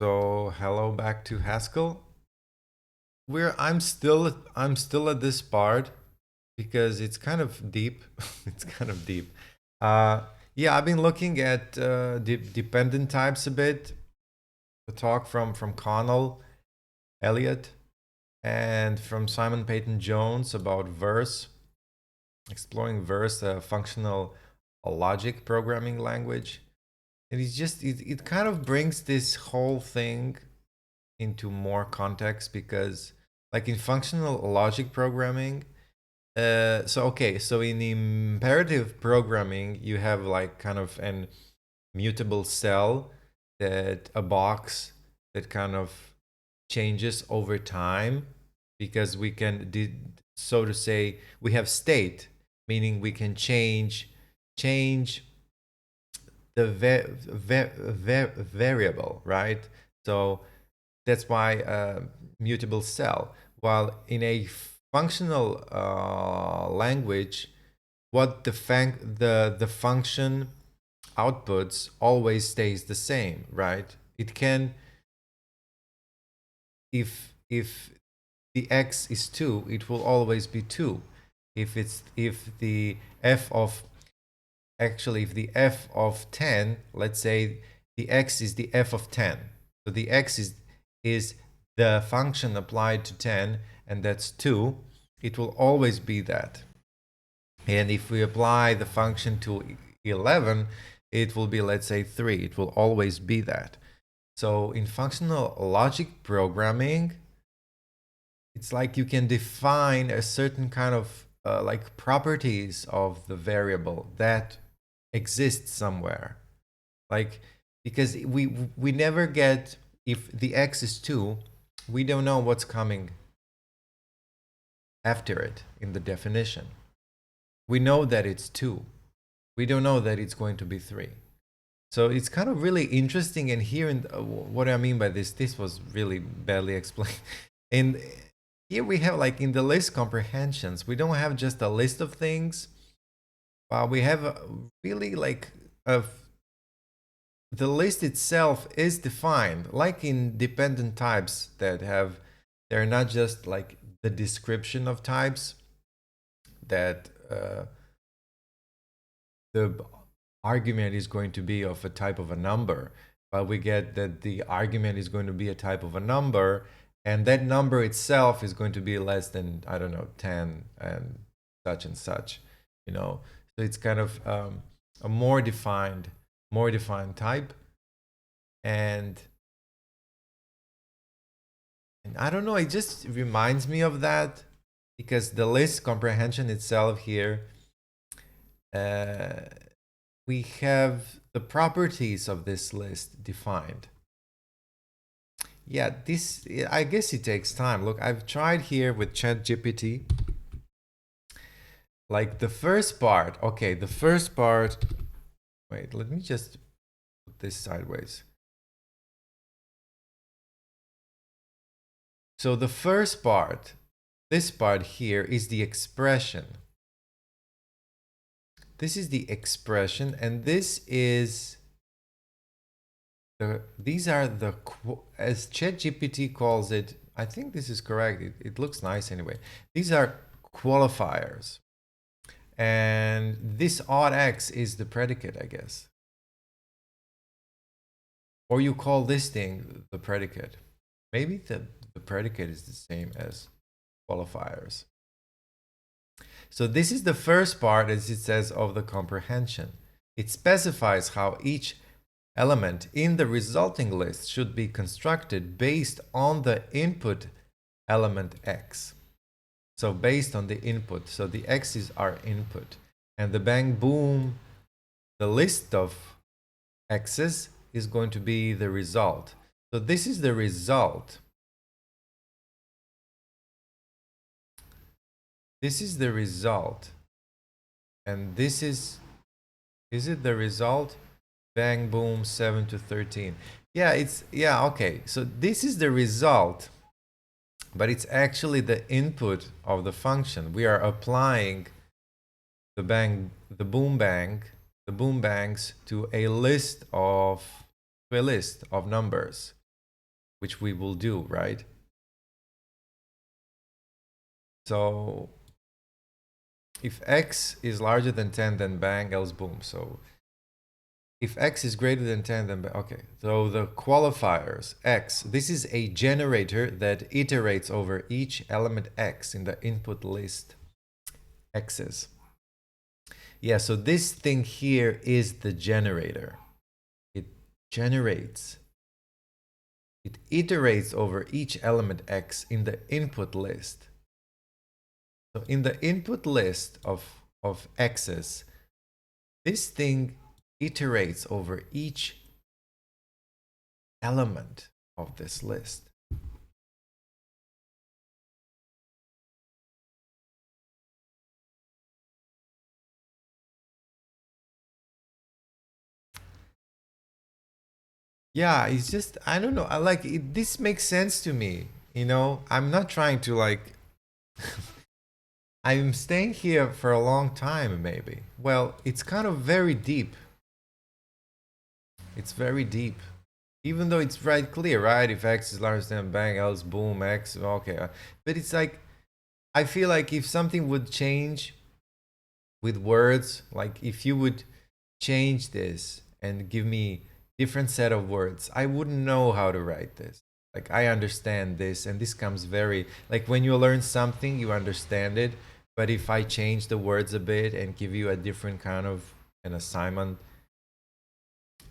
So hello back to Haskell. I'm still at this part because it's kind of deep. It's kind of deep. Uh, yeah, I've been looking at dependent types a bit. The talk from Connell Elliott and from Simon Peyton Jones about verse, exploring verse, a functional logic programming language. And it kind of brings this whole thing into more context because like in functional logic programming, so in imperative programming you have like kind of an mutable cell, that a box that kind of changes over time, because we can so to say we have state, meaning we can change the variable, right? So that's why mutable cell. While in a functional language, what the function outputs always stays the same, right? It can, if the x is 2, it will always be 2. If the f of actually if the f of 10, let's say the x is the f of 10, so the x is the function applied to 10, and that's 2, it will always be that. And if we apply the function to 11, it will be, let's say, 3. It will always be that. So in functional logic programming, it's like you can define a certain kind of like properties of the variable that exists somewhere. Like, because we never get, if the x is 2, we don't know what's coming after it in the definition. We know that it's 2. We don't know that it's going to be 3. So it's kind of really interesting. And here, in what I mean by this was really badly explained. And here we have, like, in the list comprehensions, we don't have just a list of things, but we have really like the list itself is defined, like in dependent types that have, they're not just like the description of types that the argument is going to be of a type of a number, but we get that the argument is going to be a type of a number, and that number itself is going to be less than, I don't know, 10 and such, you know. So it's kind of a more defined type. And I don't know, it just reminds me of that, because the list comprehension itself here, we have the properties of this list defined. Yeah, this, I guess it takes time. Look, I've tried here with ChatGPT. Like the first part, okay, the first part, wait, let me just put this sideways. So the first part, this part here, is the expression. This is the expression, and this is these are the, as ChatGPT calls it, I think this is correct. It looks nice anyway. These are qualifiers. And this odd x is the predicate, I guess. Or you call this thing the predicate. Maybe the predicate is the same as qualifiers. So this is the first part, as it says, of the comprehension. It specifies how each element in the resulting list should be constructed based on the input element x. So based on the input, so the x is our input, and the bang boom, the list of x's, is going to be the result. So this is the result. This is the result. And this is it the result? Bang boom 7 to 13. Yeah, it's, yeah, okay. So this is the result, but it's actually the input of the function. We are applying the boom bangs to a list of numbers. which we will do, right? So if x is larger than 10, then bang, else boom. So if x is greater than 10, then bang. Okay, so the qualifiers, x, this is a generator that iterates over each element x in the input list, x's. Yeah, so this thing here is the generator. It generates. It iterates over each element x in the input list. So in the input list of x's, this thing iterates over each element of this list. Yeah, it's just, I don't know. I like it. This makes sense to me. You know, I'm not trying to like, I'm staying here for a long time, maybe. Well, it's kind of very deep. It's very deep. Even though it's right clear, right? If x is larger than bang, else boom, x, okay. But it's like, I feel like if something would change with words, like if you would change this and give me different set of words, I wouldn't know how to write this. Like I understand this, and this comes very, like when you learn something, you understand it. But if I change the words a bit and give you a different kind of an assignment,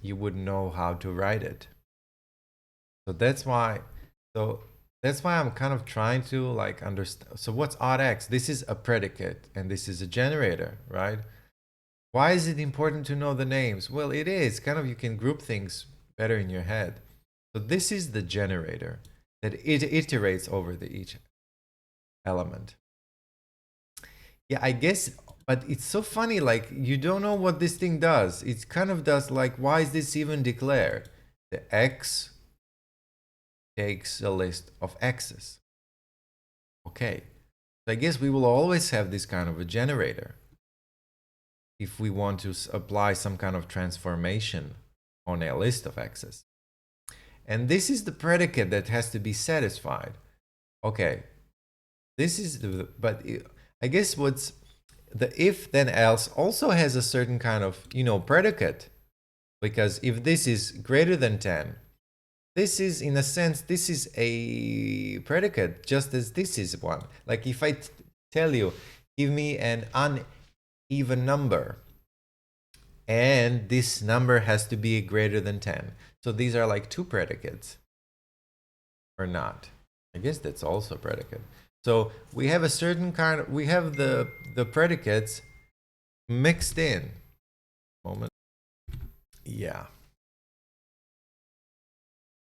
you wouldn't know how to write it. So that's why, so that's why I'm kind of trying to like understand. So what's odd x? This is a predicate and this is a generator, right? Why is it important to know the names? Well, it is kind of, you can group things better in your head. So this is the generator that it iterates over the each element. Yeah, I guess, but it's so funny, like you don't know what this thing does. It kind of does like, why is this even declared? The x takes a list of x's. Okay, so I guess we will always have this kind of a generator if we want to apply some kind of transformation on a list of x's. And this is the predicate that has to be satisfied. Okay, this is the, but I guess what's the if then else also has a certain kind of, you know, predicate, because if this is greater than 10, this is, in a sense, this is a predicate, just as this is one. Like if I tell you, give me an uneven number, and this number has to be greater than 10. So these are like two predicates, or not. I guess that's also a predicate. So we have a certain kind of, we have the predicates mixed in. Moment. Yeah.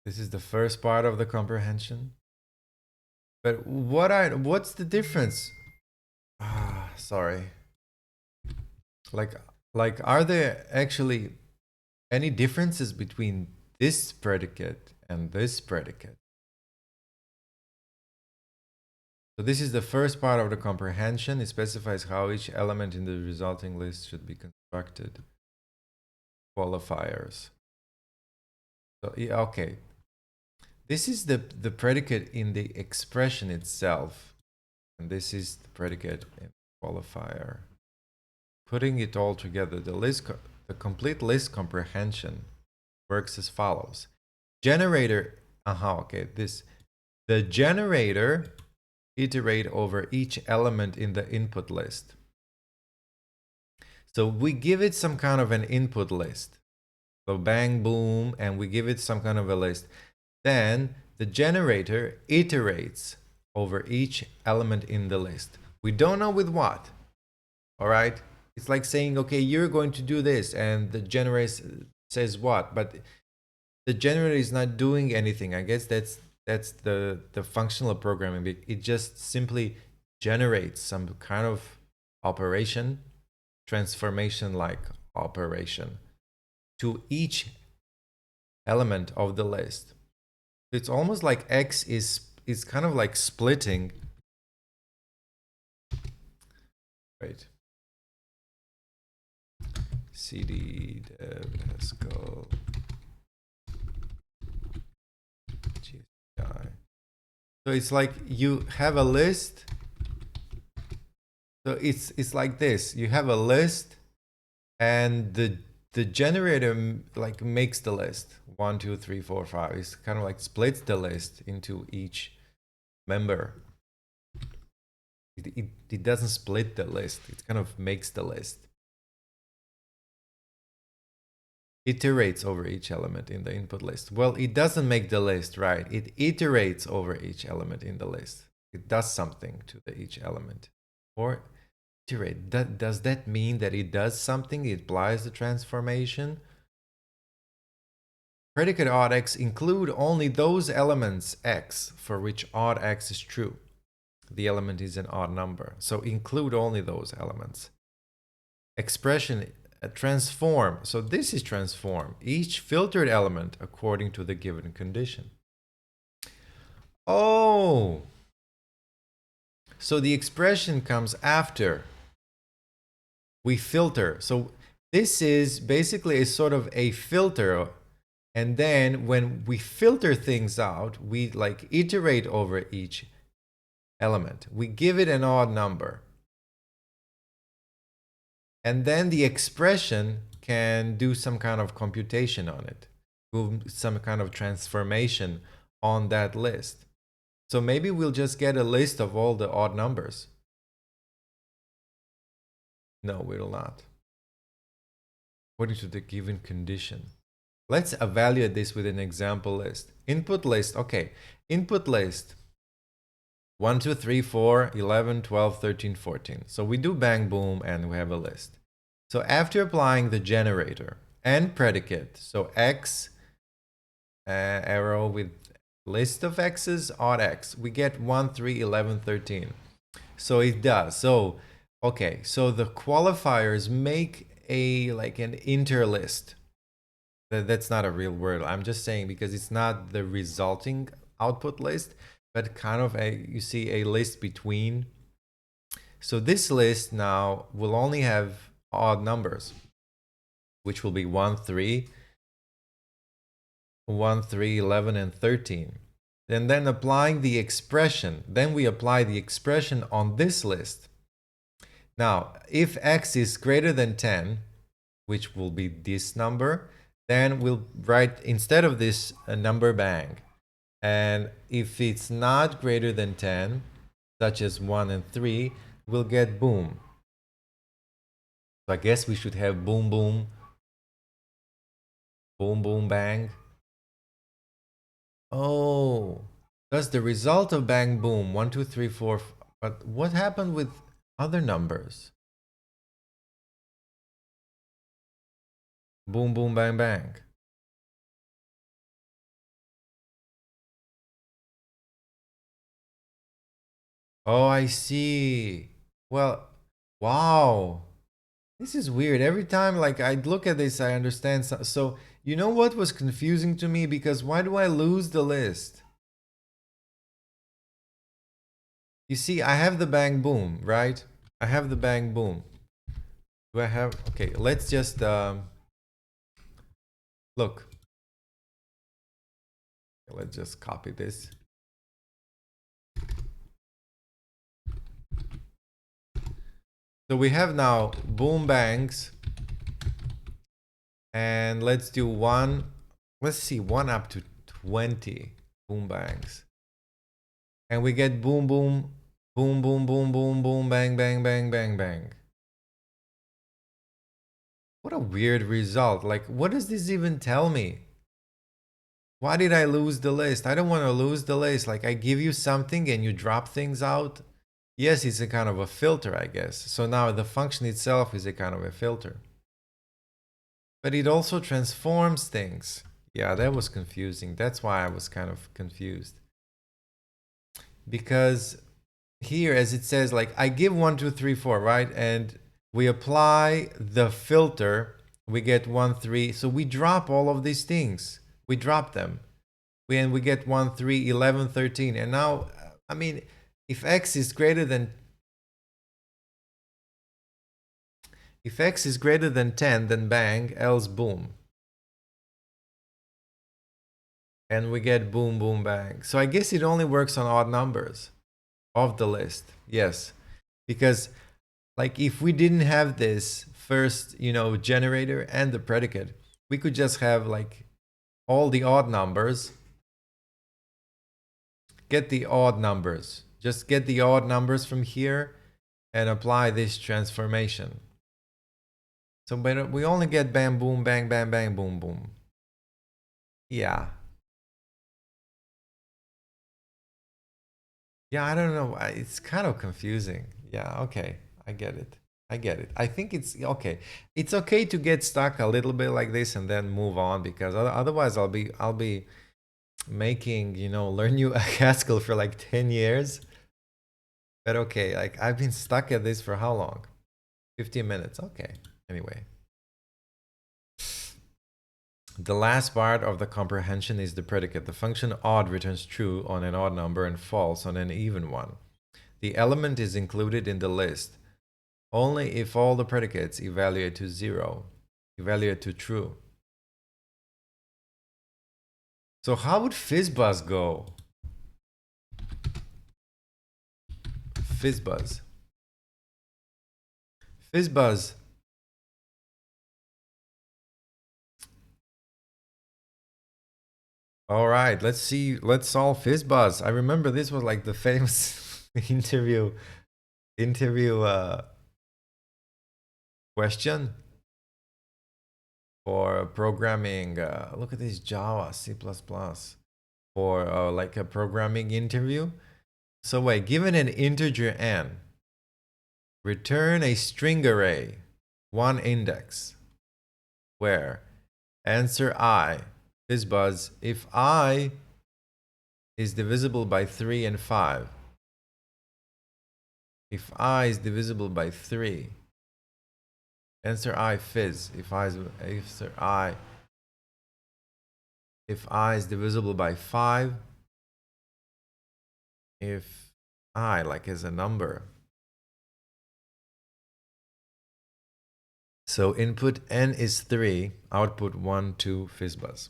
This is the first part of the comprehension. But what's the difference? Ah, sorry. Like are there actually any differences between this predicate and this predicate? So this is the first part of the comprehension. It specifies how each element in the resulting list should be constructed. Qualifiers. So yeah, okay. This is the predicate in the expression itself. And this is the predicate in qualifier. Putting it all together, the complete list comprehension works as follows. Generator, okay, the generator iterate over each element in the input list. So we give it some kind of an input list. So bang, boom, and we give it some kind of a list. Then the generator iterates over each element in the list. We don't know with what, all right? It's like saying, okay, you're going to do this, and the generator says what, but the generator is not doing anything. I guess that's the functional programming. It just simply generates some kind of operation, transformation like operation, to each element of the list. It's almost like x is kind of like splitting. Right. cd dev Haskell. Jeez. So it's like you have a list. So it's like this. You have a list, and the generator like makes the list. 1, 2, 3, 4, 5. It's kind of like splits the list into each member. It doesn't split the list. It kind of makes the list. Iterates over each element in the input list. Well, it doesn't make the list, right? It iterates over each element in the list. It does something to each element. Or iterate. Does that mean that it does something? It applies the transformation? Predicate odd x include only those elements x for which odd x is true. The element is an odd number. So include only those elements. Expression transform. So this is transform each filtered element according to the given condition. Oh, so the expression comes after we filter. So this is basically a sort of a filter. And then when we filter things out, we like iterate over each element. We give it an odd number. And then the expression can do some kind of computation on it, do some kind of transformation on that list. So maybe we'll just get a list of all the odd numbers. No, we will not. According to the given condition. Let's evaluate this with an example list. Input list, okay. Input list 1, 2, 3, 4, 11, 12, 13, 14. So we do bang boom and we have a list. So after applying the generator and predicate, so x arrow with list of x's, odd x, we get 1, 3, 11, 13. So it does. So, okay, so the qualifiers make a like an interlist. That's not a real word. I'm just saying because it's not the resulting output list, but kind of you see a list between. So this list now will only have odd numbers, which will be 1, 3, 1, 3, 11, and 13. And then applying the expression, then we apply the expression on this list. Now, if x is greater than 10, which will be this number, then we'll write instead of this a number bang. And if it's not greater than 10, such as 1 and 3, we'll get boom. So I guess we should have boom, boom, boom, boom, bang. Oh, that's the result of bang, boom, 1, 2, 3, 4. But what happened with other numbers? Boom, boom, bang, bang. Oh, I see. Well, wow. This is weird. Every time like I look at this, I understand. So you know what was confusing to me? Because why do I lose the list? You see, I have the bang boom, right? I have the bang boom. Do I have? Okay, let's just look. Let's just copy this. So we have now boom bangs. And let's do one. Let's see, 1 up to 20 boom bangs. And we get boom, boom, boom, boom, boom, boom, boom, bang, bang, bang, bang, bang. What a weird result. Like, what does this even tell me? Why did I lose the list? I don't want to lose the list. Like, I give you something and you drop things out. Yes, it's a kind of a filter, I guess. So now the function itself is a kind of a filter. But it also transforms things. Yeah, that was confusing. That's why I was kind of confused. Because here, as it says, like I give 1, 2, 3, 4, right? And we apply the filter, we get 1, 3. So we drop all of these things. We drop them. And we get 1, 3, 11, 13. And now, I mean, if x is greater than 10, then bang, else boom. and we get boom, boom, bang. So I guess it only works on odd numbers of the list. Yes, because like if we didn't have this first, generator and the predicate, we could just have like all the odd numbers. Get the odd numbers. Just get the odd numbers from here and apply this transformation. So but we only get bam, boom, bang, bang, bang, boom, boom. Yeah. Yeah, I don't know. It's kind of confusing. Yeah, okay. I get it. I get it. I think it's okay. It's okay to get stuck a little bit like this and then move on, because otherwise I'll be making, learn you Haskell for like 10 years. But okay, like I've been stuck at this for how long? 15 minutes. Okay. Anyway. The last part of the comprehension is the predicate. The function odd returns true on an odd number and false on an even one. The element is included in the list only if all the predicates evaluate to zero, evaluate to true. So how would fizzbuzz go? Fizzbuzz. Fizzbuzz. All right, let's see. Let's solve fizzbuzz. I remember this was like the famous interview question for programming. Look at this Java, C++ for like a programming interview. So wait, given an integer n, return a string array, one index, where answer I, fizzbuzz, if I is divisible by 3 and 5. If I is divisible by 3, answer I fizz. If I is divisible by 5, if I like is a number. So input n is 3, output 1, 2, fizzbuzz.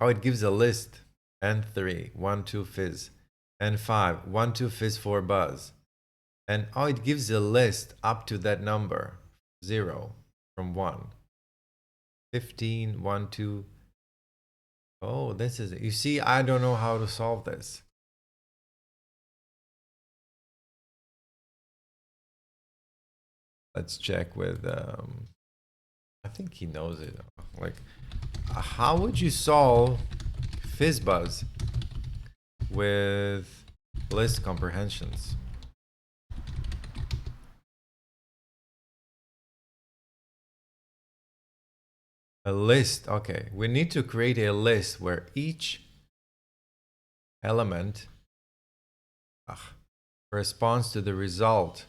Oh, it gives a list. N3, 1, 2, fizz. N5, 1, 2, fizz, 4, buzz. And oh, it gives a list up to that number, 0 from 1. 15, 1, 2. Oh, this is it. You see, I don't know how to solve this. Let's check with, I think he knows it. Like, how would you solve fizzbuzz with list comprehensions? A list, okay. We need to create a list where each element corresponds to the result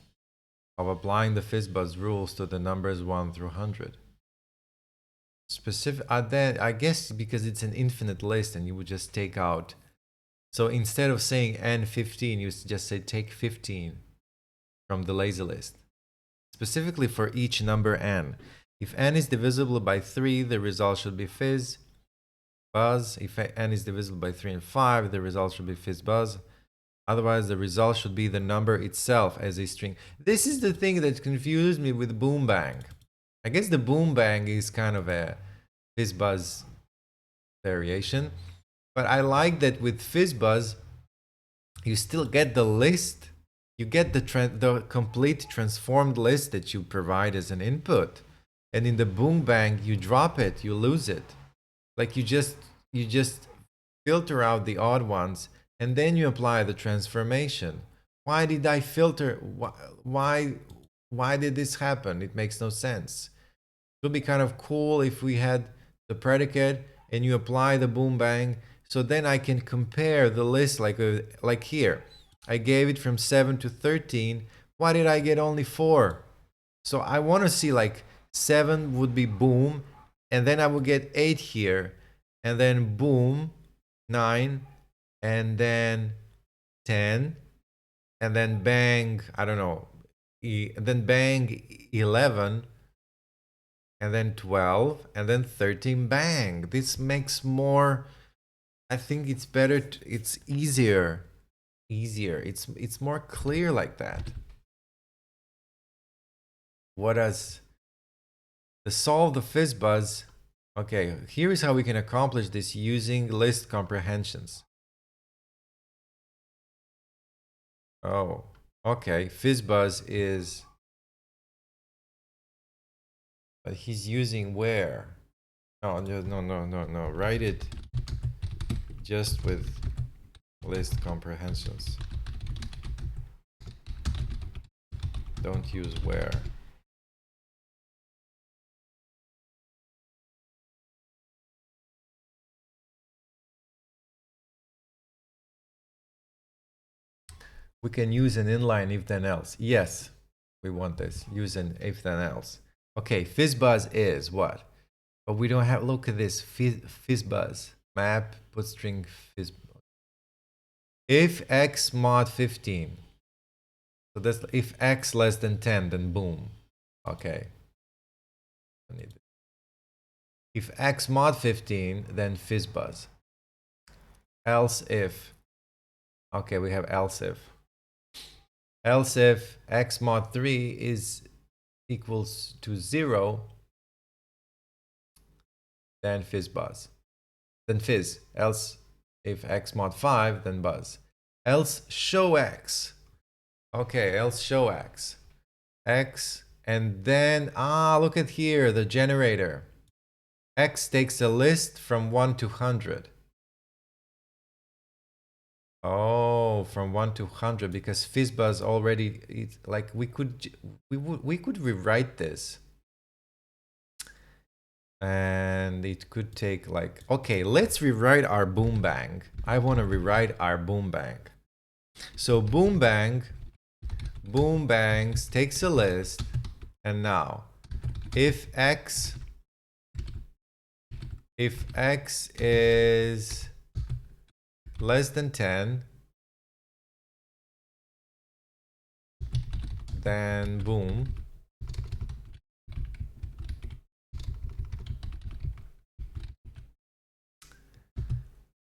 of applying the fizzbuzz rules to the numbers 1 through 100. Specific, then I guess because it's an infinite list and you would just take out. So instead of saying n15, you just say take 15 from the lazy list. Specifically for each number n. If n is divisible by 3, the result should be fizz, buzz. If n is divisible by 3 and 5, the result should be fizz, buzz. Otherwise, the result should be the number itself as a string. This is the thing that confused me with boom bang. I guess the boom bang is kind of a fizz buzz variation. But I like that with fizz buzz, you still get the list. You get the complete transformed list that you provide as an input. And in the boom bang, you drop it, you lose it. Like you just filter out the odd ones and then you apply the transformation. Why did I filter? Why did this happen? It makes no sense. It would be kind of cool if we had the predicate and you apply the boom bang. So then I can compare the list like here. I gave it from 7 to 13. Why did I get only 4? So I want to see like 7 would be boom, and then I would get 8 here, and then boom, 9, and then 10, and then bang, I don't know, then bang 11, and then 12, and then 13, bang. This makes more, I think it's better, it's easier. It's more clear like that. What does the solve the FizzBuzz? Okay, here is how we can accomplish this using list comprehensions. Oh, okay. FizzBuzz is, but he's using where? No, no. Write it just with list comprehensions. Don't use where. We can use an inline if then else. Yes, we want this. Use an if then else. Okay, FizzBuzz is what? But we don't have, look at this, FizzBuzz. Map, put string FizzBuzz. If x mod 15. So that's if x less than 10, then boom. Okay. I need it. If x mod 15, then FizzBuzz. Else if. Okay, we have else if. Else if x mod 3 is equals to 0, then FizzBuzz. Then fizz. Else if x mod 5, then buzz. Else show x. Okay, else show x. X, and then, look at here, the generator. X takes a list from 1 to 100. Oh, from 1 to 100, because FizzBuzz already, it's like we could rewrite this. And it could take like, okay, let's rewrite our boom bang. I want to rewrite our boom bang. So boom bangs takes a list, and now if x is less than 10, then boom.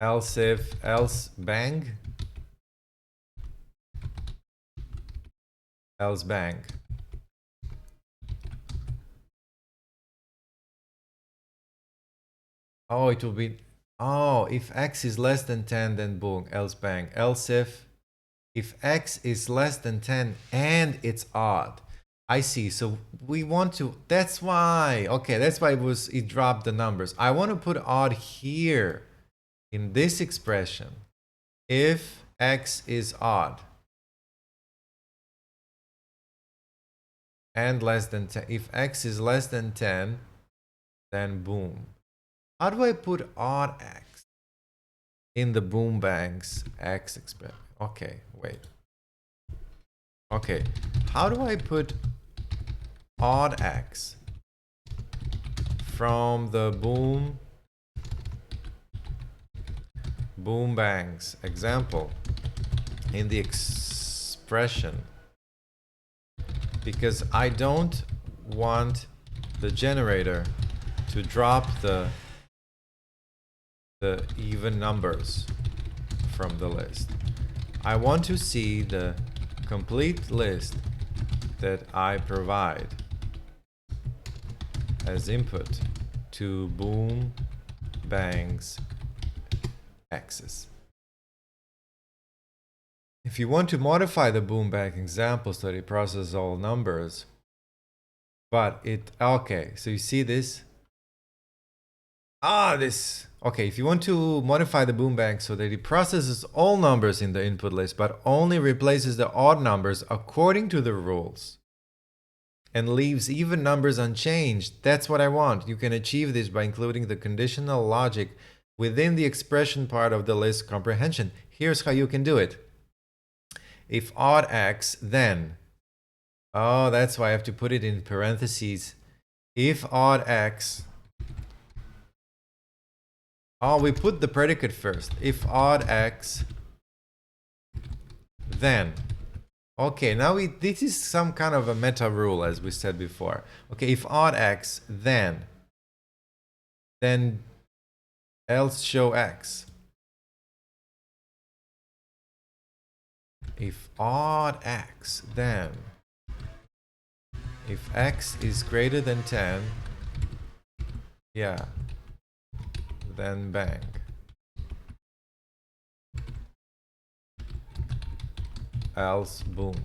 Else if, else bang. Else bang. Oh, it will be, if x is less than 10, then boom, else bang. Else if x is less than 10 and it's odd. I see. So we want to, that's why, okay, that's why it dropped the numbers. I want to put odd here in this expression. If x is odd and less than 10, if x is less than 10, then boom. How do I put odd x in the boom bangs x expression? Okay, wait. Okay, how do I put odd x from the boom bangs example in the expression? Because I don't want the generator to drop the even numbers from the list. I want to see the complete list that I provide as input to boom bangs axis. If you want to modify the boom bang example so that it processes all numbers, but it, okay, so you see this? Okay, if you want to modify the boom bang so that it processes all numbers in the input list, but only replaces the odd numbers according to the rules and leaves even numbers unchanged, that's what I want. You can achieve this by including the conditional logic within the expression part of the list comprehension. Here's how you can do it. If odd x, then, that's why I have to put it in parentheses. If odd x, we put the predicate first. If odd x, then, Okay, now this is some kind of a meta rule, as we said before. Okay, if odd x, then else show x. If odd x, then if x is greater than 10, yeah, then bang. Else boom.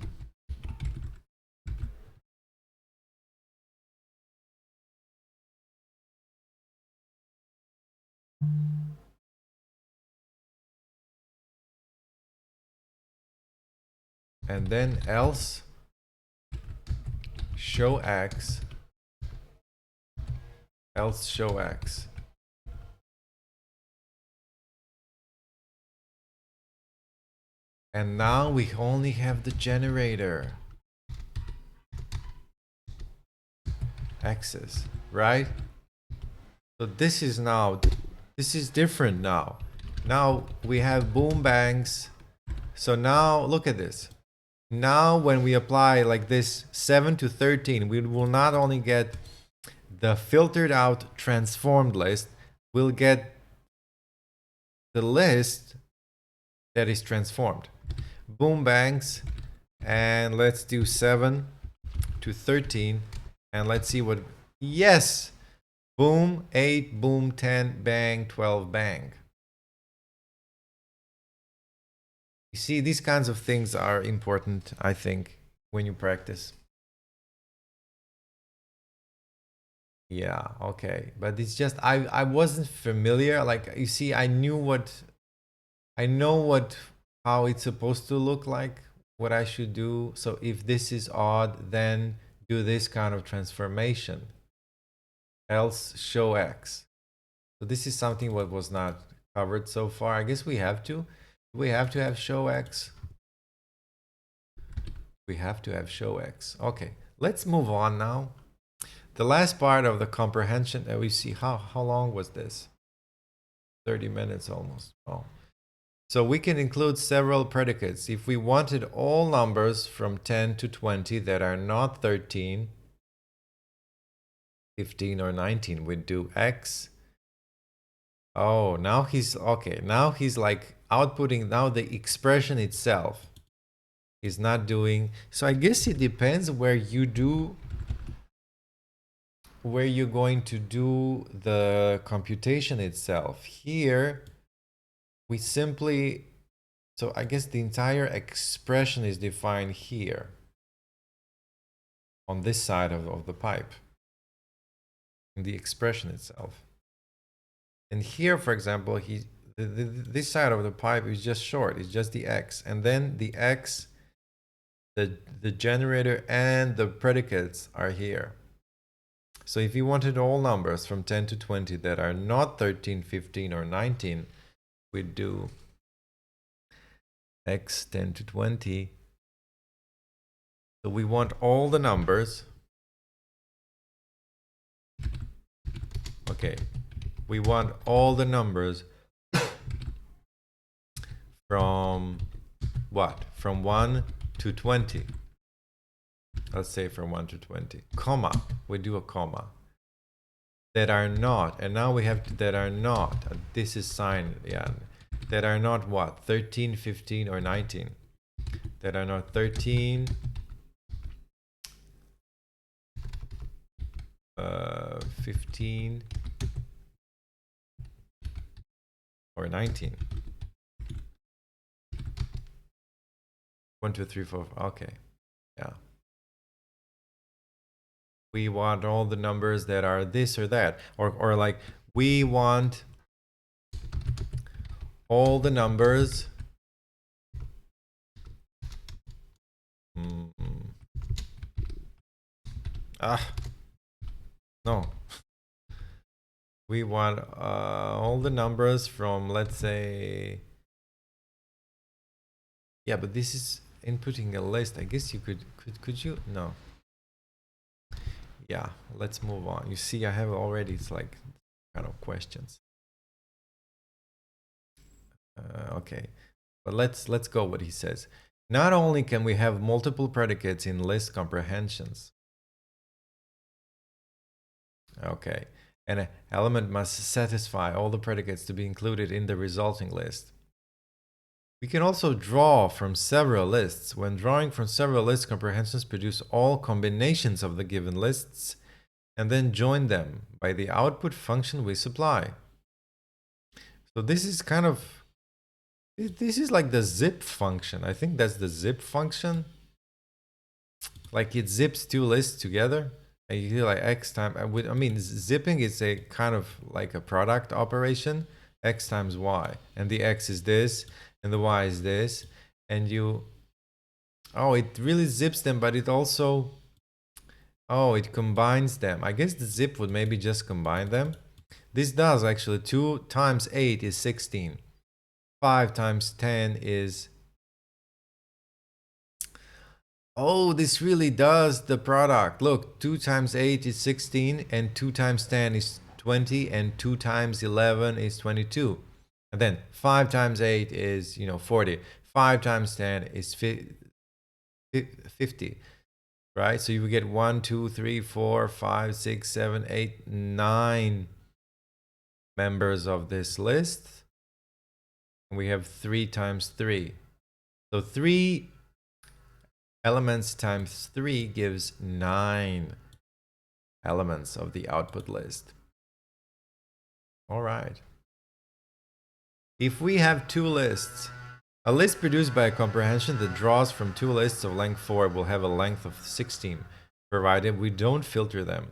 And then else show x, else show x. And now we only have the generator x's, right? So this is different now. Now we have boom bangs. So now look at this. Now when we apply like this 7 to 13, we will not only get the filtered out transformed list, we'll get the list that is transformed. Boom bangs, and let's do 7 to 13, and let's see what, yes, boom 8, boom 10, bang 12, bang. You see, these kinds of things are important, I think, when you practice. Yeah, okay, but it's just I wasn't familiar. Like, you see, I know what how it's supposed to look like, what I should do. So if this is odd, then do this kind of transformation. Else show x. So this is something what was not covered so far. I guess we have to. We have to have show x. We have to have show x. Okay, let's move on now. The last part of the comprehension that we see, how long was this? 30 minutes almost. Oh. So we can include several predicates. If we wanted all numbers from 10 to 20 that are not 13, 15, or 19, we'd do x. Oh, now he's okay. Now he's like outputting. Now the expression itself is not doing. So I guess it depends where you do, where you're going to do the computation itself. Here, we simply, so I guess the entire expression is defined here on this side of the pipe, in the expression itself. And here, for example, this side of the pipe is just short, it's just the x, and then the x, the generator and the predicates are here. So if you wanted all numbers from 10 to 20 that are not 13, 15, or 19, we'd do x 10 to 20. So we want all the numbers. Okay, we want all the numbers from what? From 1 to 20. Let's say from 1 to 20, comma, we do a comma, that are not, and now we have to, that are not, this is signed, yeah, that are not what? 13, 15, or 19. That are not 13, 15, or 19. 1, 2, 3, 4, okay, yeah. We want all the numbers that are this or that, or like we want all the numbers no, we want all the numbers from, let's say, yeah, but this is inputting a list. I guess you could you, no, yeah, let's move on. You see, I have already, it's like kind of questions. Okay, but let's go what he says. Not only can we have multiple predicates in list comprehensions, okay, an element must satisfy all the predicates to be included in the resulting list. We can also draw from several lists. When drawing from several list comprehensions, produce all combinations of the given lists and then join them by the output function we supply. So this is kind of, this is like the zip function. I think that's the zip function. Like it zips two lists together. And you do like x times, I mean, zipping is a kind of like a product operation, x times y. And the x is this, and the y is this. And you, oh, it really zips them, but it also, oh, it combines them. I guess the zip would maybe just combine them. This does actually. 2 times 8 is 16. 5 times 10 is... Oh, this really does the product. Look, 2 times 8 is 16, and 2 times 10 is 20, and 2 times 11 is 22. And then 5 times 8 is, 40. 5 times 10 is 50. Right? So you get 1, 2, 3, 4, 5, 6, 7, 8, 9 members of this list. And we have 3 times 3. So 3 elements times 3 gives 9 elements of the output list. All right. If we have two lists, a list produced by a comprehension that draws from two lists of length 4 will have a length of 16, provided we don't filter them.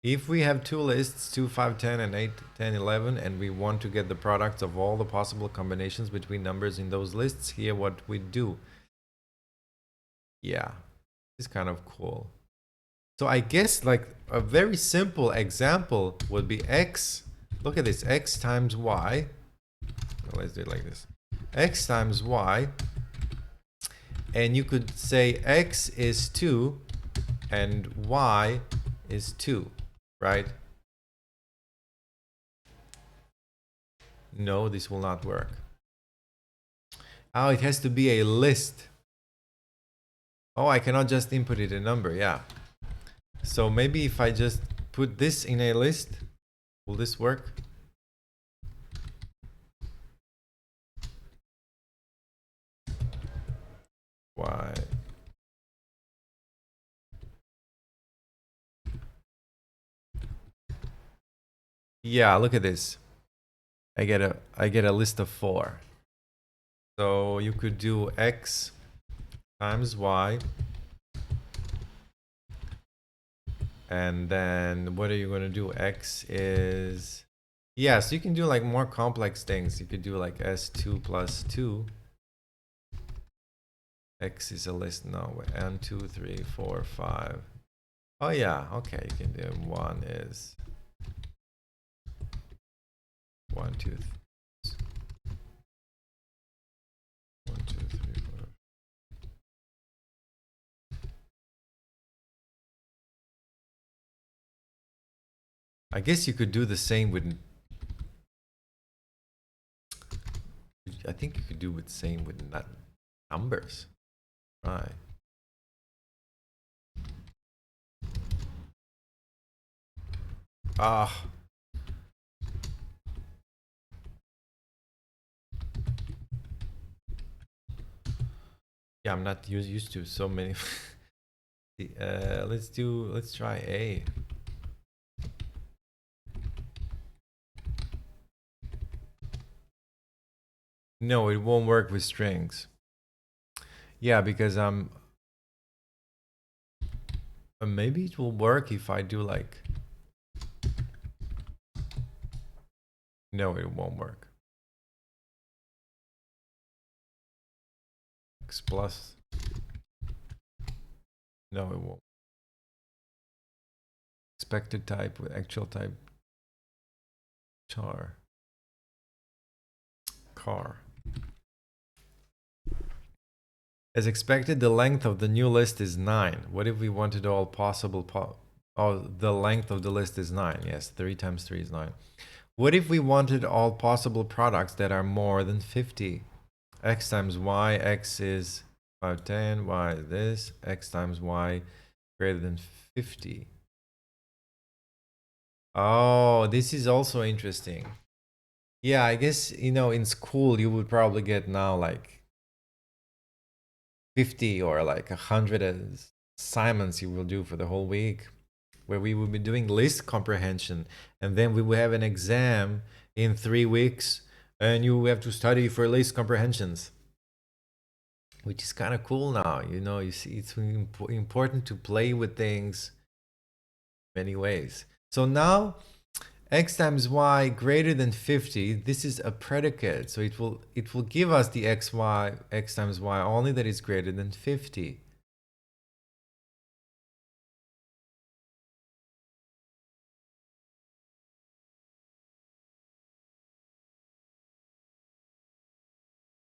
If we have two lists, 2, 5, 10, and 8, 10, 11, and we want to get the products of all the possible combinations between numbers in those lists, here what we do. Yeah, it's kind of cool. So I guess like a very simple example would be x. Look at this, x times y. Let's do it like this. X times y. And you could say x is 2 and y is 2, right? No, this will not work. Oh, it has to be a list. Oh, I cannot just input it a number, yeah. So maybe if I just put this in a list, will this work? Why? Yeah, look at this. I get a list of 4. So you could do x times y. And then what are you going to do? X is... Yeah, so you can do like more complex things. You could do like S2 plus 2. X is a list now. 1, 2, 3, 4, 5. Oh yeah, okay, you can do 1 is 1, 2, 1, 2, 3, 4. I guess you could do the same with... I think you could do the same with numbers. Right. Ah. Yeah, I'm not used to so many. Let's try A. No, it won't work with strings. Yeah, because maybe it will work if I do like... No, it won't work. X plus... No, it won't. Expected type with actual type. Car. As expected, the length of the new list is 9. What if we wanted all possible... Oh, the length of the list is 9. Yes, 3 times 3 is 9. What if we wanted all possible products that are more than 50? X times y, x is 5, 10, y this, x times y greater than 50. Oh, this is also interesting. Yeah, I guess, in school you would probably get now like 50 or like 100 assignments you will do for the whole week, where we will be doing list comprehension, and then we will have an exam in 3 weeks, and you have to study for list comprehensions, which is kind of cool now. You see, it's important to play with things many ways. So now x times y greater than 50, this is a predicate, so it will give us the x times y only that is greater than 50.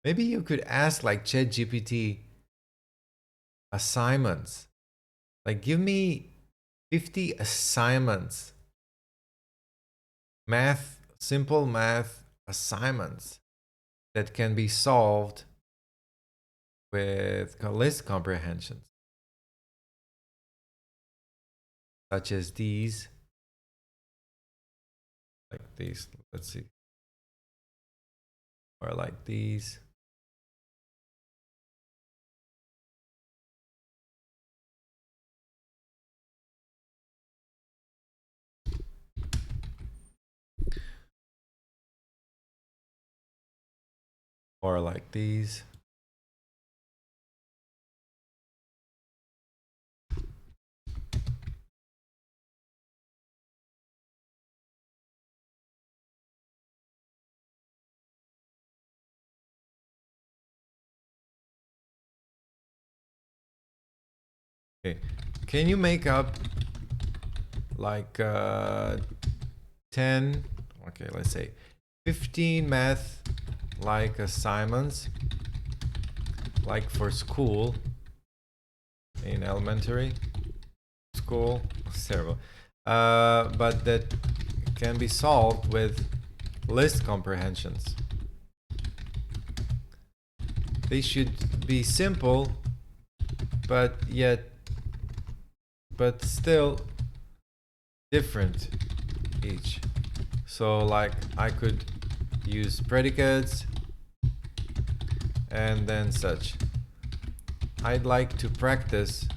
Maybe you could ask like ChatGPT assignments, like give me 50 assignments, simple math assignments that can be solved with list comprehensions, such as these, like these, let's see, or like these. Or like these. Okay, can you make up like 10, okay, let's say 15 math like assignments, like for school, in elementary school, several, but that can be solved with list comprehensions. They should be simple, but still different each. So like I could use predicates and then such. I'd like to practice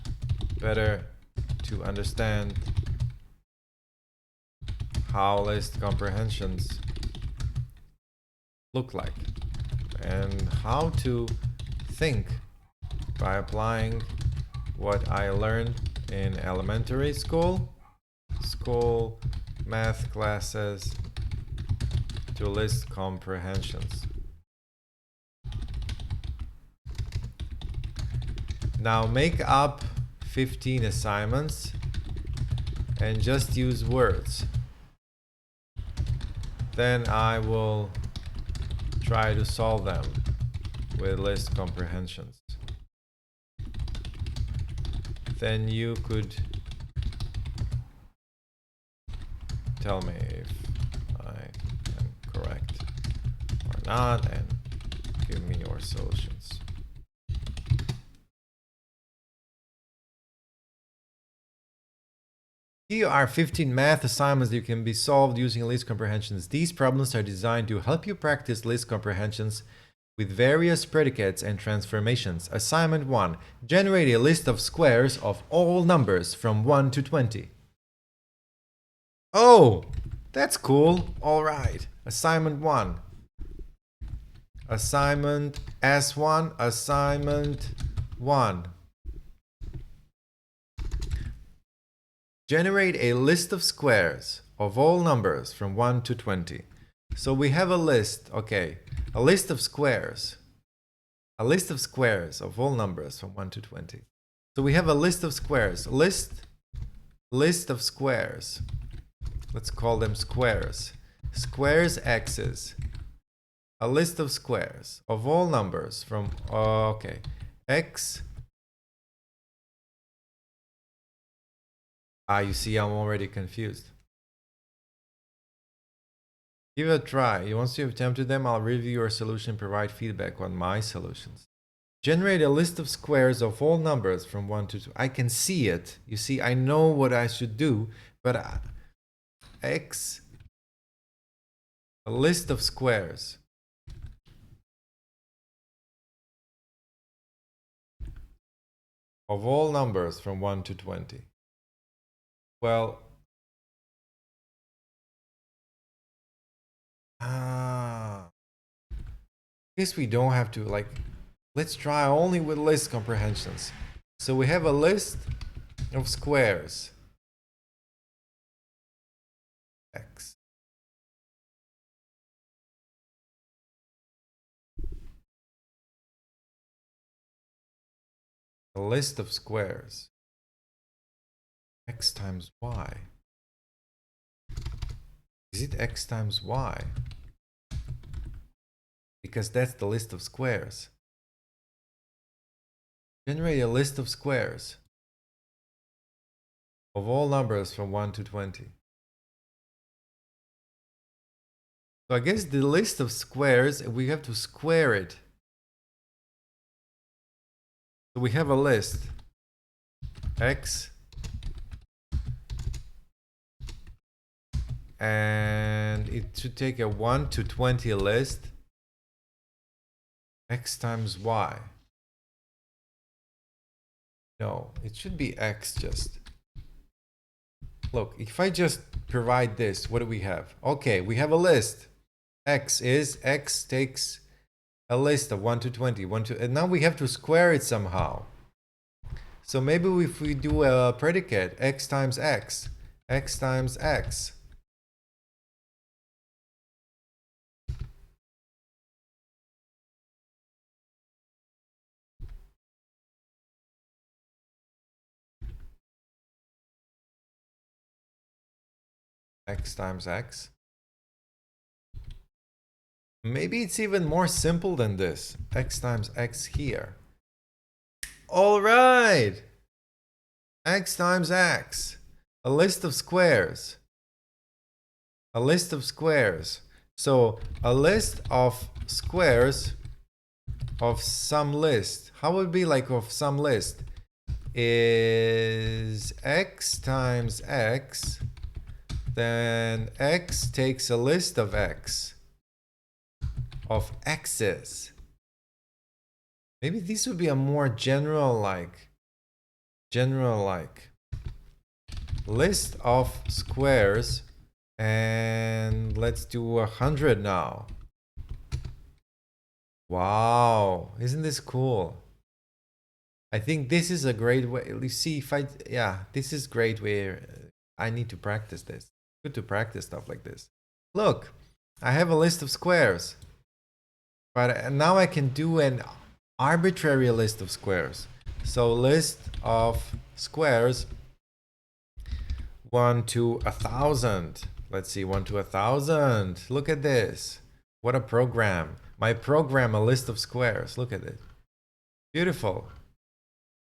better to understand how list comprehensions look like and how to think by applying what I learned in elementary school math classes to list comprehensions. Now make up 15 assignments and just use words. Then I will try to solve them with list comprehensions. Then you could tell me if I am correct or not and give me your solutions. Here are 15 math assignments that can be solved using list comprehensions. These problems are designed to help you practice list comprehensions with various predicates and transformations. Assignment 1. Generate a list of squares of all numbers from 1 to 20. Oh, that's cool. All right. Assignment 1. Assignment S1. Assignment 1. Generate a list of squares of all numbers from 1 to 20. So we have a list, okay, a list of squares. A list of squares of all numbers from 1 to 20. So we have a list of squares. List of squares. Let's call them squares. Squares x's. A list of squares of all numbers from, okay, x. You see, I'm already confused. Give it a try. Once you've attempted them, I'll review your solution and provide feedback on my solutions. Generate a list of squares of all numbers from 1 to 2. I can see it. You see, I know what I should do, but x, a list of squares. Of all numbers from 1 to 20. Well, I guess we don't have to, like, let's try only with list comprehensions. So we have a list of squares. X. A list of squares. X times y. Is it x times y? Because that's the list of squares. Generate a list of squares of all numbers from 1 to 20. So I guess the list of squares, we have to square it. So we have a list. X. And it should take a 1 to 20 list. X times y. No, it should be x just. Look, if I just provide this, what do we have? Okay, we have a list. X takes a list of 1 to 20. And now we have to square it somehow. So maybe if we do a predicate, x times x, x times x. X times x. Maybe it's even more simple than this. X times x here. All right. X times x. A list of squares. A list of squares. So a list of squares of some list. How would it be like of some list? Is x times x. Then x takes a list of x. Of x's. Maybe this would be a more general list of squares, and let's do 100 now. Wow, isn't this cool? I think this is a great way. Let's see if this is great way. I need to practice this. Good to practice stuff like this. Look, I have a list of squares. But now I can do an arbitrary list of squares. So list of squares 1 to 1,000. Let's see, 1 to 1,000. Look at this. What a program. My program, a list of squares. Look at it. Beautiful.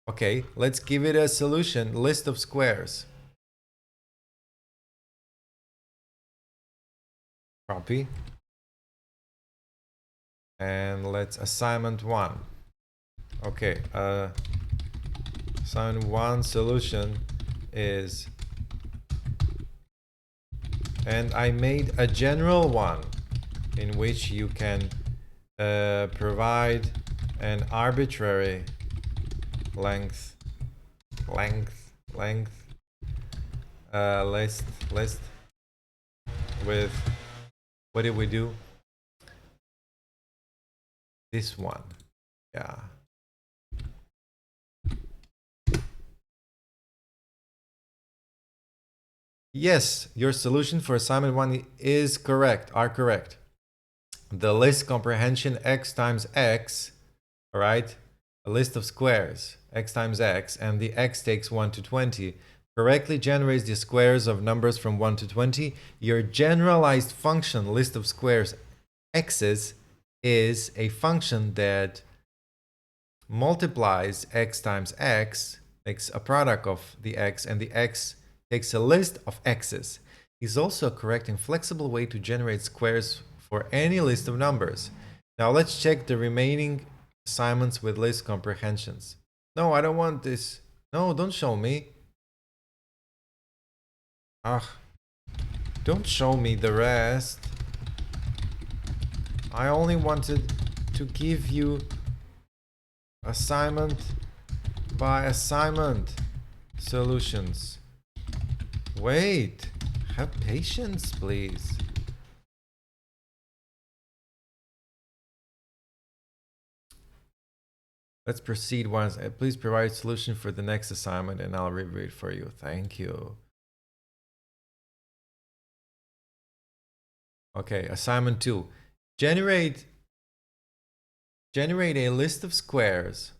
Okay, let's give it a solution. List of squares. Copy. And let's assignment 1. Okay, assignment 1 solution is, and I made a general one in which you can provide an arbitrary length list with, what did we do? This one. Yeah. Yes, your solution for assignment 1 is correct, correct. The list comprehension x times x, all right? A list of squares, x times x, and the x takes 1 to 20, correctly generates the squares of numbers from 1 to 20. Your generalized function, list of squares, x's, is a function that multiplies x times x, makes a product of the x, and the x takes a list of x's. Is also a correct and flexible way to generate squares for any list of numbers. Now let's check the remaining assignments with list comprehensions. No, I don't want this. No, don't show me. Ah, don't show me the rest. I only wanted to give you assignment by assignment solutions. Wait, have patience, please. Let's proceed once. Please provide solution for the next assignment and I'll review it for you. Thank you. Okay, assignment 2. Generate a list of squares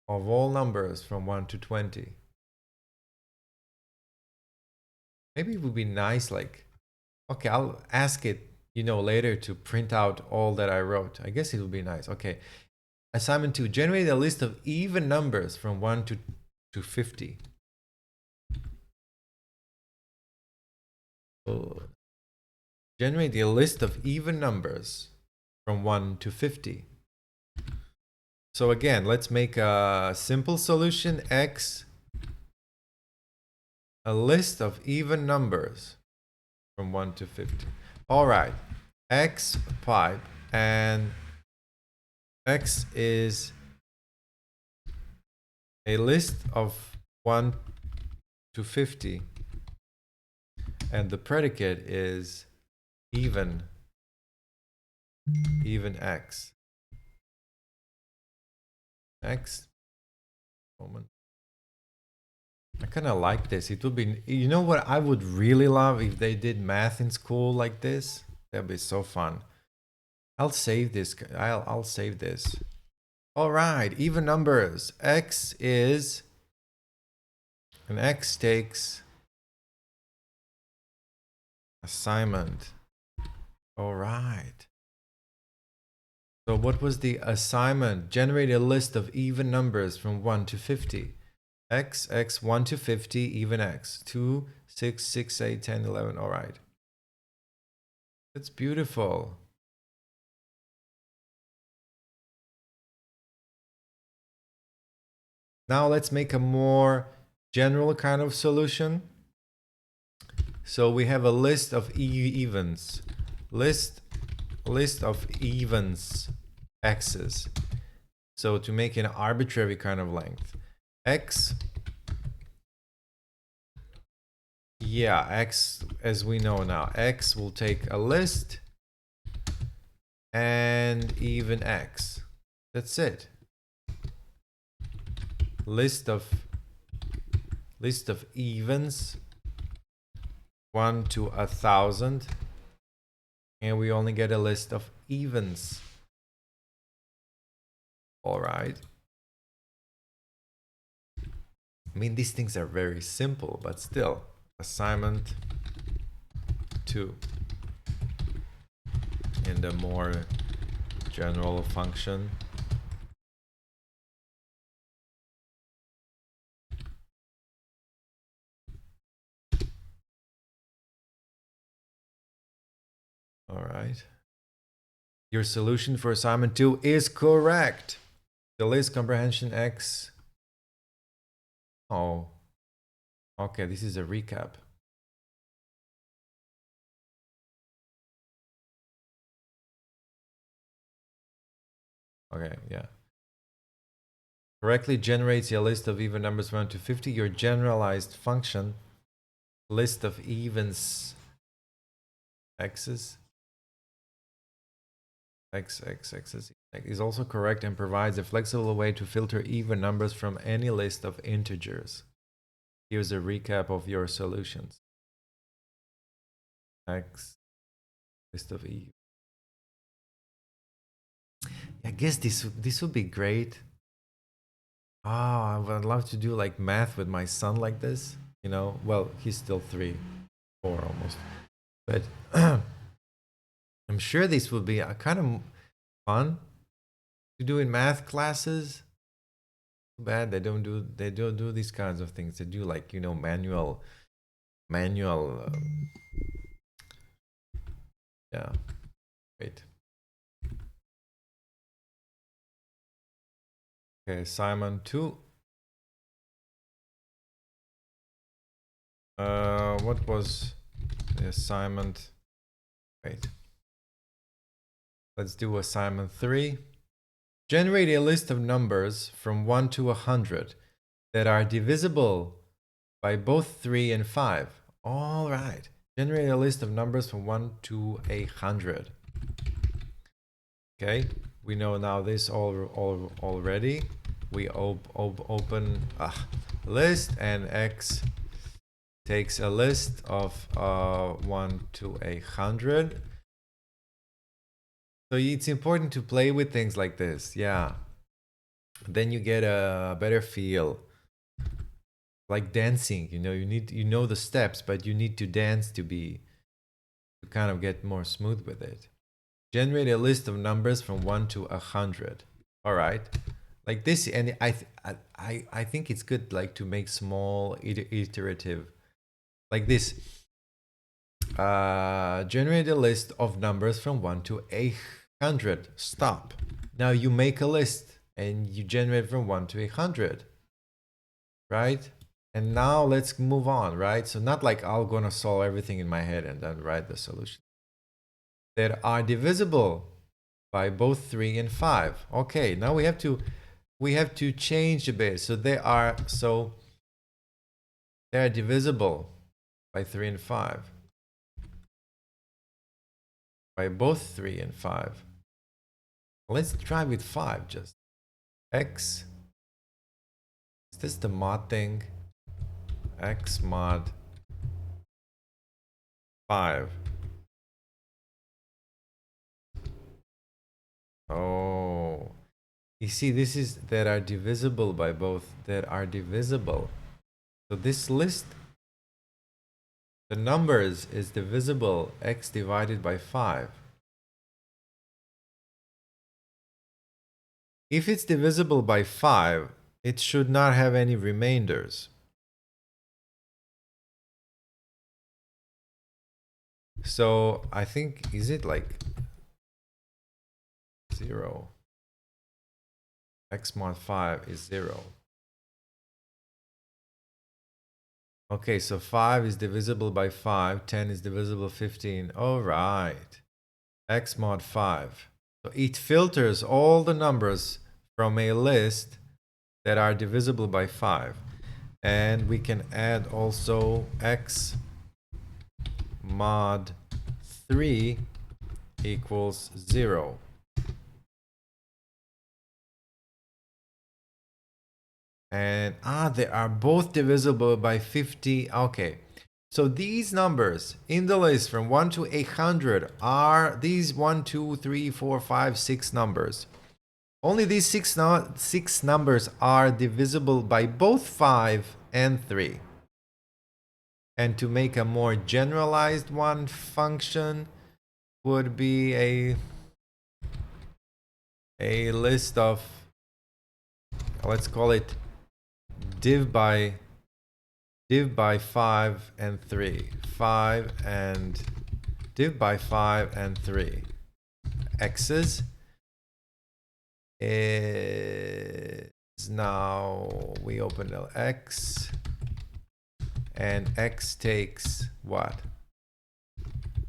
of all numbers from 1 to 20. Maybe it would be nice, like, okay, I'll ask it, later to print out all that I wrote. I guess it would be nice. Okay. Assignment 2, generate a list of even numbers from 1 to 50. Oh. Generate a list of even numbers from 1 to 50. So again, let's make a simple solution. X, a list of even numbers from 1 to 50. All right, X pipe, and X is a list of 1 to 50, and the predicate is even X. Next moment. I kind of like this. It would be, you know what I would really love if they did math in school like this? That'd be so fun. I'll save this. I'll save this. All right, even numbers. X is, and X takes assignment. All right. So what was the assignment? Generate a list of even numbers from 1 to 50. X, 1 to 50, even X. 2, 6, 6, 8, 10, 11. All right. That's beautiful. Now let's make a more general kind of solution. So we have a list of evens. List of evens, x's. So to make an arbitrary kind of length. X, yeah, X, as we know now, X will take a list and even X. That's it. List of evens, 1 to 1,000, and we only get a list of evens. All right. I mean, these things are very simple, but still, assignment 2 in the more general function. All right. Your solution for assignment 2 is correct. The list comprehension X. Oh. Okay, this is a recap. Okay, yeah. Correctly generates a list of even numbers 1 to 50. Your generalized function, list of evens x's, x, is also correct and provides a flexible way to filter even numbers from any list of integers. Here's a recap of your solutions. X, list of e. I guess this would be great. I would love to do like math with my son like this. Well, he's still 3, 4 almost. But I'm sure this would be a kind of fun to do in math classes. Too bad they don't do these kinds of things. They do like manual. Yeah, wait. Okay, assignment 2. What was the assignment? Wait. Let's do assignment 3. Generate a list of numbers from 1 to 100 that are divisible by both 3 and 5. All right. Generate a list of numbers from 1 to 100. Okay, we know now this already. We open a list, and X takes a list of 1 to 100. So it's important to play with things like this. Yeah. Then you get a better feel. Like dancing, you know the steps, but you need to dance to kind of get more smooth with it. Generate a list of numbers from 1 to 100. All right. Like this, and I think it's good like to make small iterative like this. Generate a list of numbers from 1 to 100. Stop. Now you make a list and you generate from 1 to 100. Right? And now let's move on, right? So not like I'm gonna solve everything in my head and then write the solution. That are divisible by both 3 and 5. Okay, now we have to change a bit. So they are divisible by 3 and 5. By both 3 and 5. Let's try with 5 just. X. Is this the mod thing? X mod 5. Oh. You see, this is that are divisible by both. That are divisible. So this list, the numbers is divisible x divided by 5. If it's divisible by 5, it should not have any remainders. So I think, is it like 0? X mod 5 is 0. Okay, so 5 is divisible by 5, 10 is divisible by 15. All right. X mod 5. So it filters all the numbers from a list that are divisible by 5. And we can add also X mod 3 equals 0. And they are both divisible by 50. Okay, so these numbers in the list from 1 to 100 are these 1, 2, 3, 4, 5, 6 numbers. Only these six numbers are divisible by both 5 and 3. And to make a more generalized one function would be a list of, let's call it div by 5 and 3. 5 and div by 5 and 3. X's is now we open the X, and X takes what?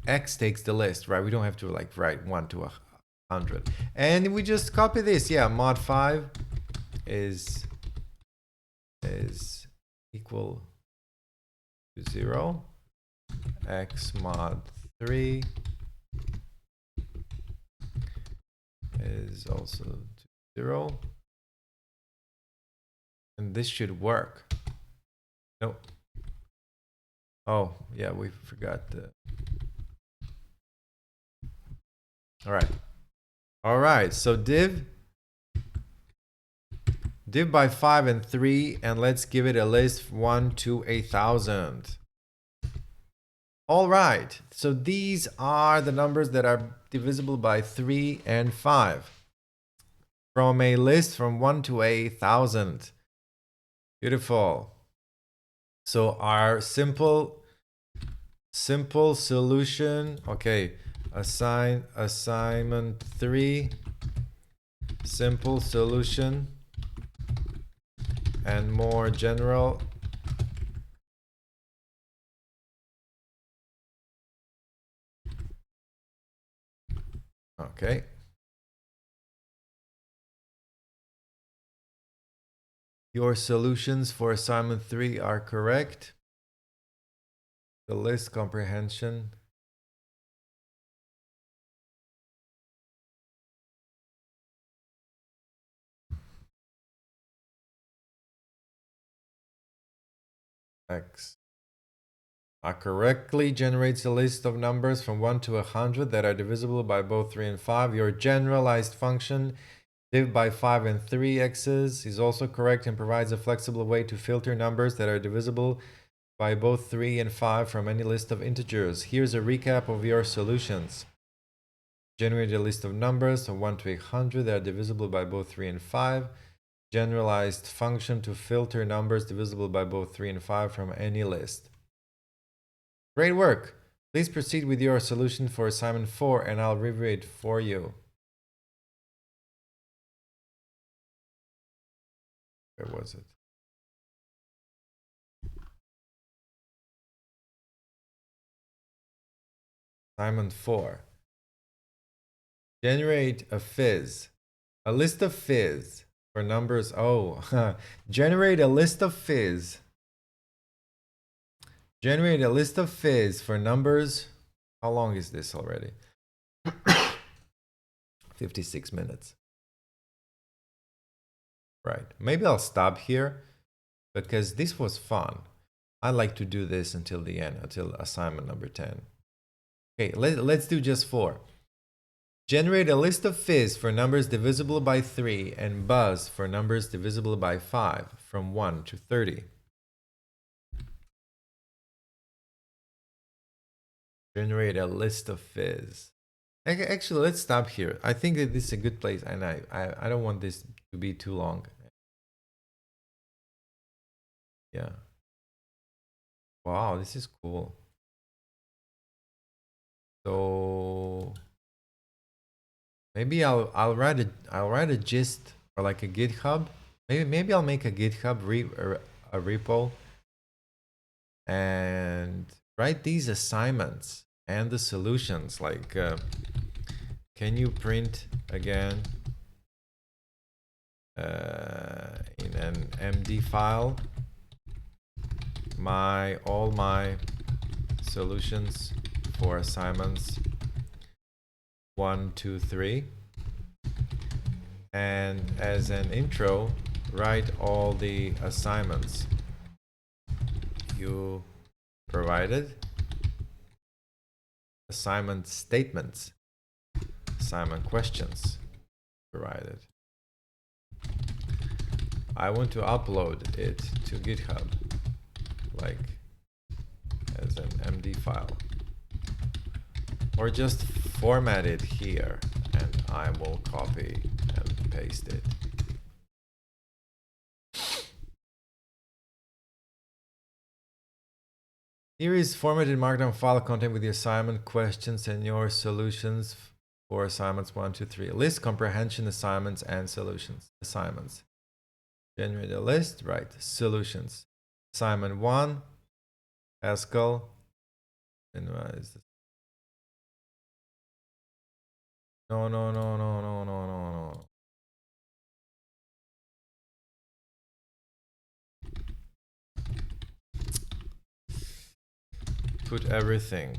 X takes the list, right? We don't have to like write 1 to 100. And we just copy this. Yeah, mod 5 is equal to 0. X mod 3 is also to 0. And this should work. Nope. Oh, yeah, we forgot the... All right, so div by 5 and 3, and let's give it a list 1 to 1,000. All right, so these are the numbers that are divisible by 3 and 5 from a list from 1 to 1,000. Beautiful. So our simple solution, okay, assignment 3, simple solution and more general. Okay. Your solutions for assignment 3 are correct. The list comprehension. X. Correctly generates a list of numbers from 1 to 100 that are divisible by both 3 and 5. Your generalized function div by 5 and 3 x's is also correct and provides a flexible way to filter numbers that are divisible by both 3 and 5 from any list of integers. Here's a recap of your solutions. Generate a list of numbers from 1 to 100 that are divisible by both 3 and 5. Generalized function to filter numbers divisible by both 3 and 5 from any list. Great work! Please proceed with your solution for assignment 4 and I'll review it for you. Where was it? Assignment 4. Generate a fizz. A list of fizz for numbers. Oh, generate a list of fizz. Generate a list of fizz for numbers. How long is this already? 56 minutes. Right. Maybe I'll stop here because this was fun. I like to do this until the end, until assignment number 10. Okay, let's do just 4. Generate a list of fizz for numbers divisible by 3 and buzz for numbers divisible by 5 from 1 to 30. Generate a list of fizz. Actually, let's stop here. I think that this is a good place and I don't want this to be too long. Yeah. Wow, this is cool. So maybe I'll write a gist or like a GitHub. Maybe I'll make a GitHub a repo and write these assignments and the solutions. Like, can you print again in an MD file all my solutions for assignments 1, 2, 3, and as an intro write all the assignments you provided, assignment statements, assignment questions provided. I want to upload it to GitHub like as an MD file, or just format it here and I will copy and paste it. Here is formatted markdown file content with the assignment questions and your solutions for assignments 1, 2, 3. List comprehension assignments and solutions. Assignments. Generate a list, right? Solutions. Assignment 1, Haskell. And what is this? No. Put everything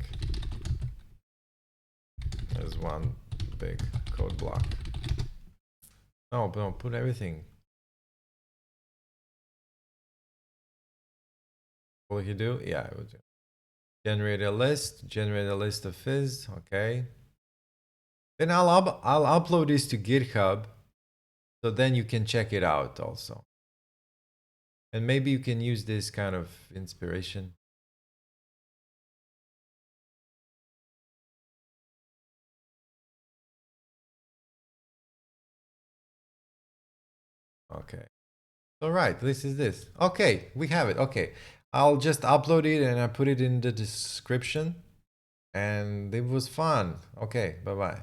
as one big code block. No, put everything. What will you do? Yeah, I would do. Generate a list of fizz. Okay. Then I'll upload this to GitHub, so then you can check it out also. And maybe you can use this kind of inspiration. Okay. All right, this is this. Okay, we have it. Okay. I'll just upload it and I put it in the description. And it was fun. Okay, bye-bye.